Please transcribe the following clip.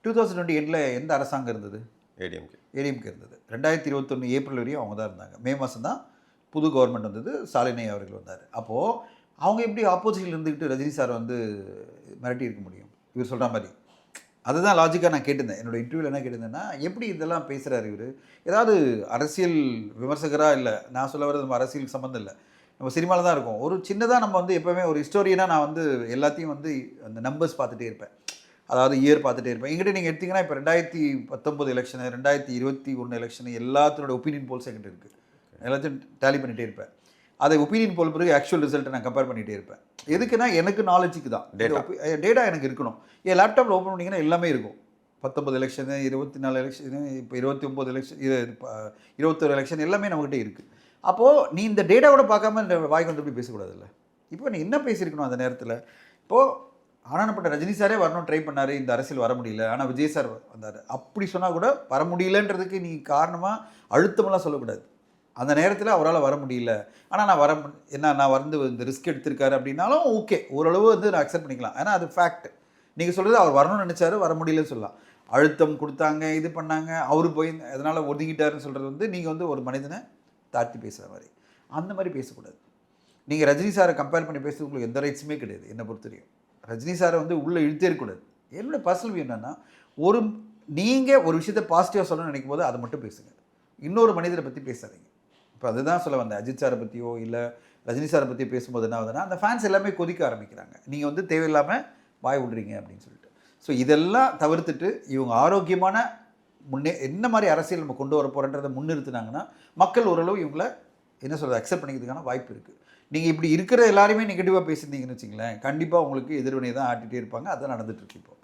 2020 எண்டில் எந்த அரசாங்கம் இருந்தது? ஏடிஎம்கே. ஏடிஎம்கே இருந்தது. 2021 ஏப்ரல் வரையும் அவங்க தான் இருந்தாங்க. மே மாதம் தான் புது கவர்மெண்ட் வந்தது, ஸ்டாலினை அவர்கள் வந்தார். அப்போது அவங்க எப்படி ஆப்போசிஷனில் இருந்துக்கிட்டு ரஜினி சார் வந்து மிரட்டி இருக்க முடியும் இவர் சொல்கிற மாதிரி? அதுதான் லாஜிக்காக நான் கேட்டிருந்தேன். என்னோடய இன்டர்வியூவில் என்ன கேட்டிருந்தேன்னா, எப்படி இதெல்லாம் பேசுகிறாரு இவர்? ஏதாவது அரசியல் விமர்சகராக இல்லை, நான் சொல்ல வர்றது நம்ம அரசியலுக்கு சம்மந்தம் இல்லை, நம்ம சினிமாவில் தான் இருக்கோம். ஒரு சின்னதாக நம்ம வந்து எப்போவுமே ஒரு ஹிஸ்டோரியனாக நான் வந்து எல்லாத்தையும் வந்து அந்த நம்பர்ஸ் பார்த்துட்டே இருப்பேன், அதாவது இயர் பார்த்துட்டே இருப்பேன். எங்கிட்ட நீங்கள் எடுத்திங்கன்னா இப்போ 2019 எலெக்ஷனு, 2021 எலெக்ஷனு எல்லாத்தினோட ஒப்பீனியன் போல்ஸ் என்கிட்ட இருக்குது. எல்லாத்தையும் டேலி பண்ணிகிட்டே இருப்பேன். அதை ஒப்பீனியன் போல் பிறகு ஆக்சுவல் ரிசல்ட்டை நான் கம்பேர் பண்ணிகிட்டே இருப்பேன். எதுக்குன்னா எனக்கு நாலேஜுக்கு தான், டேட்டா எனக்கு இருக்கணும். என் லேப்டாப்பில் ஓப்பன் பண்ணிங்கன்னா எல்லாமே இருக்கும். 19 எலெக்ஷனு, 24 எலெக்ஷனு, இப்போ 29 எலெக்ஷன், 21 எலெக்ஷன் எல்லாமே நம்மகிட்ட இருக்குது. அப்போது நீ இந்த டேட்டாவோட பார்க்காம இந்த வாய்க்கு வந்து போய் பேசக்கூடாதுல்ல. இப்போ நீ என்ன பேசியிருக்கணும் அந்த நேரத்தில்? இப்போது ஆனானப்பட்ட ரஜினி சாரே வரணும் ட்ரை பண்ணார், இந்த அரசியல் வர முடியல, ஆனால் விஜய் சார் வந்தார். அப்படி சொன்னால் கூட வர முடியலன்றதுக்கு நீ காரணமாக அழுத்தமெல்லாம் சொல்லக்கூடாது. அந்த நேரத்தில் அவரால் வர முடியல, ஆனால் நான் வந்து இந்த ரிஸ்க் எடுத்திருக்காரு அப்படின்னாலும் ஓகே, ஓரளவு வந்து நான் அக்செப்ட் பண்ணிக்கலாம். ஏன்னா அது ஃபேக்ட். நீங்கள் சொல்கிறது அவர் வரணும்னு நினச்சாரு, வர முடியலன்னு சொல்லலாம். அழுத்தம் கொடுத்தாங்க, இது பண்ணாங்க, அவரு போய் அதனால் ஒதுங்கிட்டாருன்னு சொல்கிறது வந்து நீங்கள் வந்து ஒரு மனிதனை தாழ்த்தி பேசுகிற மாதிரி, அந்த மாதிரி பேசக்கூடாது. நீங்கள் ரஜினி சாரை கம்பேர் பண்ணி பேசுறது உங்களுக்கு எந்த ரைட்ஸுமே கிடையாது. என்னை பொறுத்தவரையும் ரஜினி சாரை வந்து உள்ளே இழுத்தே இருக்கக்கூடாது. என்னோடய பர்சனல் வியூ என்னென்னா, நீங்கள் ஒரு விஷயத்தை பாசிட்டிவாக சொல்லணும்னு நினைக்கும் போது அதை மட்டும் பேசுங்க, இன்னொரு மனிதரை பற்றி பேசாதீங்க. இப்போ அதுதான் சொல்ல வந்தேன். அஜித் சாரை பற்றியோ இல்லை ரஜினி சாரை பற்றி பேசும்போது என்ன ஆகுதுன்னா, அந்த ஃபேன்ஸ் எல்லாமே கொதிக்க ஆரம்பிக்கிறாங்க, நீங்கள் வந்து தேவையில்லாமல் வாய் விடுறீங்க அப்படின்னு சொல்லிட்டு. ஸோ இதெல்லாம் தவிர்த்துட்டு இவங்க ஆரோக்கியமான என்ன மாதிரி அரசியல் நம்ம கொண்டு வர போகிறன்றதை முன்னிறுத்தினாங்கன்னா மக்கள் ஓரளவு இவங்களை என்ன சொல்கிறது அக்செப்ட் பண்ணிக்கிறதுக்கான வாய்ப்பு இருக்குது. நீங்கள் இப்படி இருக்கிற எல்லாருமே நெகட்டிவாக பேசியிருந்தீங்கன்னு வச்சிங்களேன், கண்டிப்பாக உங்களுக்கு எதிர்வினை தான் ஆட்டிகிட்டே இருப்பாங்க. அதான் நடந்துகிட்ருக்கு இப்போ.